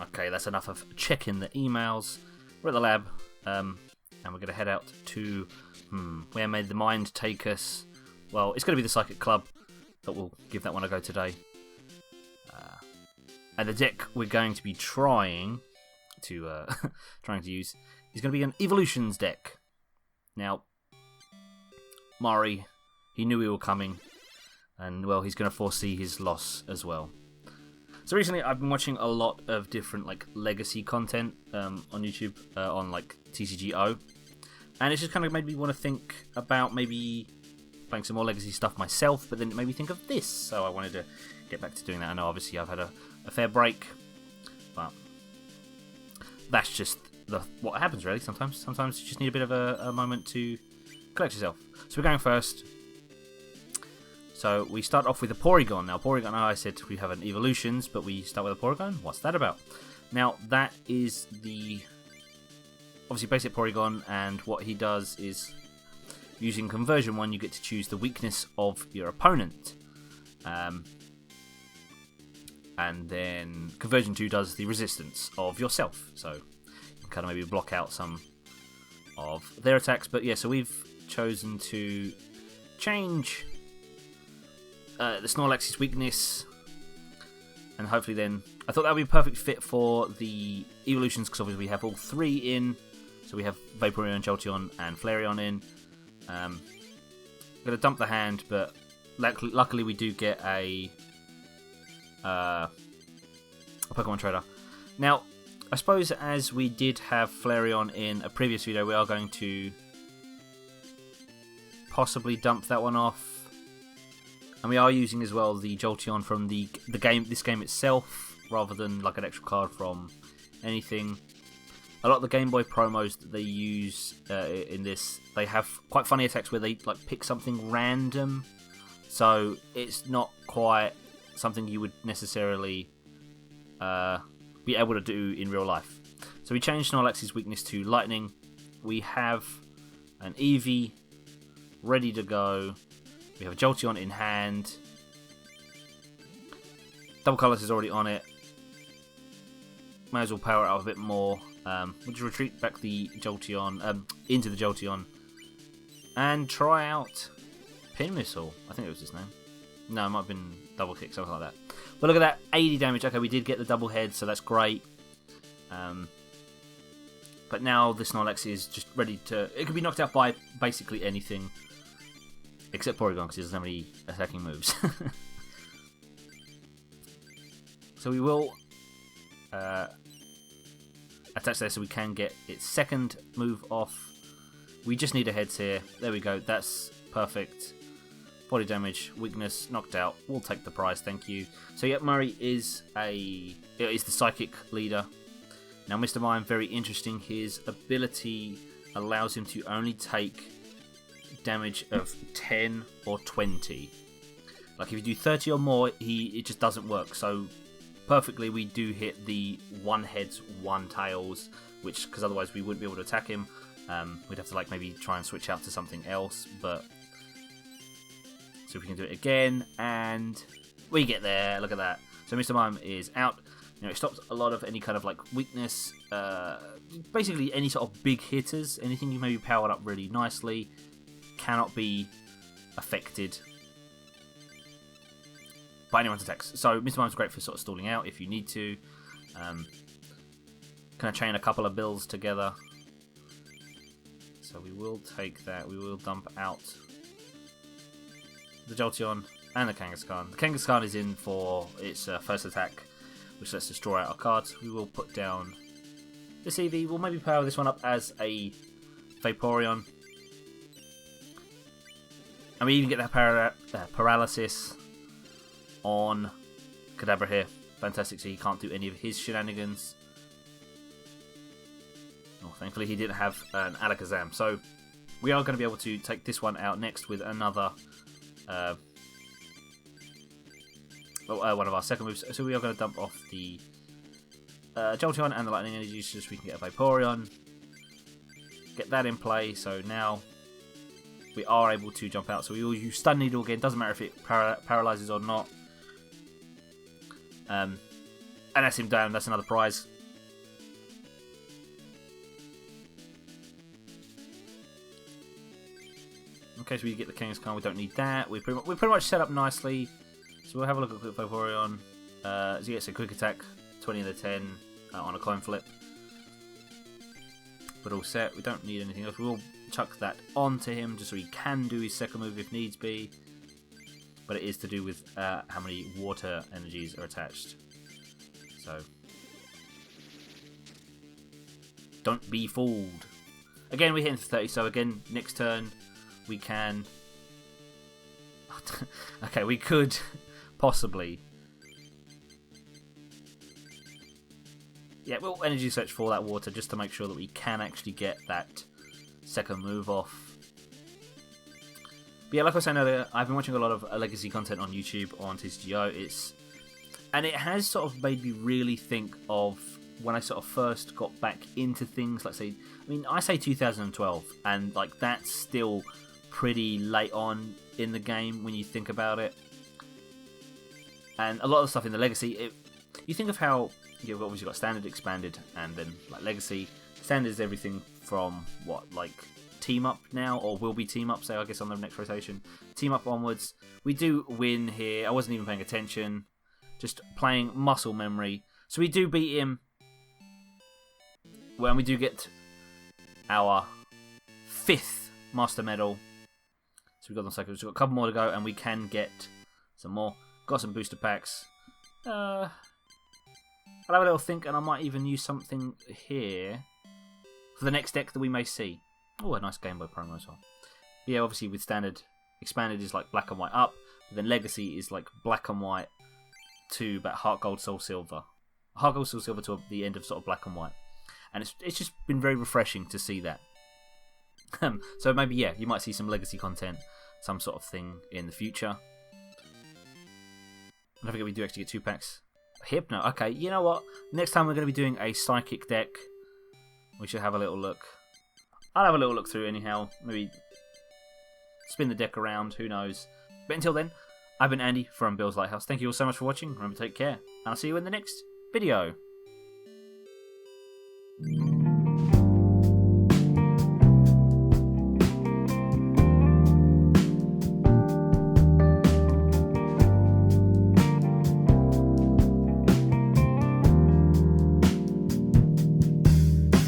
Okay, that's enough of checking the emails. We're at the lab, and we're going to head out to... where may the mind take us? Well, it's going to be the Psychic Club, but we'll give that one a go today. And the deck we're going to be trying to use is going to be an Evolutions deck. Now, Mari, he knew we were coming, and well, he's going to foresee his loss as well. So recently, I've been watching a lot of different like legacy content on YouTube on like TCGO, and it's just kind of made me want to think about maybe playing some more legacy stuff myself. But then it made me think of this, so I wanted to get back to doing that. I know obviously I've had a fair break, but that's just what happens really. Sometimes you just need a bit of a moment to collect yourself. So we're going first. So we start off with a Porygon. Now Porygon, I said we have an Evolutions, but we start with a Porygon. What's that about? Now that is the obviously basic Porygon, and what he does is using Conversion 1, you get to choose the weakness of your opponent. And then Conversion 2 does the resistance of yourself. So you can kind of maybe block out some of their attacks. But yeah, so we've chosen to change the Snorlax's weakness. And hopefully then... I thought that would be a perfect fit for the Evolutions, because obviously we have all three in. So we have Vaporeon, Jolteon, and Flareon in. I'm going to dump the hand, but luckily we do get a Pokemon Trader. Now, I suppose as we did have Flareon in a previous video, we are going to possibly dump that one off. And we are using as well the Jolteon from this game itself, rather than like an extra card from anything. A lot of the Game Boy promos that they use in this, they have quite funny attacks where they like pick something random. So it's not quite something you would necessarily be able to do in real life. So we changed Snorlax's weakness to Lightning. We have an Eevee ready to go. We have a Jolteon in hand. Double Colours is already on it. Might as well power it up a bit more. We'll just retreat back the Jolteon into the Jolteon and try out Pin Missile. I think it was his name. No, it might have been Double Kick, something like that. But look at that, 80 damage. Okay, we did get the double head, so that's great. But now the Snorlax is just ready to... It can be knocked out by basically anything, except Porygon, because he doesn't have any attacking moves. So we will attach there so we can get its second move off. We just need a heads here. There we go, that's perfect. Body damage, weakness, knocked out. We'll take the prize, thank you. So yeah, Murray is the psychic leader. Now Mr. Mime, very interesting. His ability allows him to only take damage of 10 or 20. Like if you do 30 or more, it just doesn't work. So perfectly we do hit the one heads, one tails, which, because otherwise we wouldn't be able to attack him. We'd have to like maybe try and switch out to something else, but so we can do it again, and we get there. Look at that. So Mr. Mime is out. You know, it stops a lot of any kind of like weakness. Basically, any sort of big hitters, anything you maybe powered up really nicely, cannot be affected by anyone's attacks. So Mr. Mime's great for sort of stalling out if you need to. Kind of chain a couple of bills together. So we will take that. We will dump out the Jolteon and the Kangaskhan. The Kangaskhan is in for its first attack, which lets us draw out our cards. We will put down this Eevee. We'll maybe power this one up as a Vaporeon. And we even get that paralysis on Kadabra here. Fantastic, so he can't do any of his shenanigans. Oh, thankfully he didn't have an Alakazam. So we are going to be able to take this one out next with another one of our second moves. So we are going to dump off the Jolteon and the Lightning Energy so we can get a Vaporeon. Get that in play. So now we are able to jump out. So we will use Stun Needle again. Doesn't matter if it paralyzes or not. And that's him down. That's another prize. Okay, so we get the King's card. We don't need that. We pretty much set up nicely. So we'll have a look at Quick Vaporeon. So yeah, it's a quick attack, 20 of the 10 on a coin flip. But all set. We don't need anything else. We'll chuck that onto him just so he can do his second move if needs be. But it is to do with how many water energies are attached. So don't be fooled. Again, we hit him for 30. So again, next turn we can. Okay, we could possibly. Yeah, we'll energy search for that water just to make sure that we can actually get that second move off. But yeah, like I was saying earlier, I've been watching a lot of legacy content on YouTube on TCGO. And it has sort of made me really think of when I sort of first got back into things. Like I say 2012, and like that's still pretty late on in the game when you think about it. And a lot of the stuff in the legacy, you think of how you've obviously got standard, expanded, and then like legacy. Standard is everything from what, like team up now, or will be team up, say I guess on the next rotation. Team up onwards. We do win here. I wasn't even paying attention. Just playing muscle memory. So we do beat him when we do get our 5th Master Medal. So we've got we've got a couple more to go, and we can get some more. Got some booster packs. I'll have a little think, and I might even use something here for the next deck that we may see. Oh, a nice Game Boy promo as well. But yeah, obviously with standard, expanded is like black and white up. Then legacy is like black and white to about Heart Gold, Soul Silver. Heart Gold, Soul Silver to the end of sort of black and white. And it's just been very refreshing to see that. So maybe, yeah, you might see some legacy content, some sort of thing in the future. Don't forget we do actually get 2 packs. Hypno. Okay, you know what? Next time we're going to be doing a Psychic deck. We should have a little look. I'll have a little look through anyhow. Maybe spin the deck around. Who knows? But until then, I've been Andy from Bill's Lighthouse. Thank you all so much for watching. Remember to take care. And I'll see you in the next video.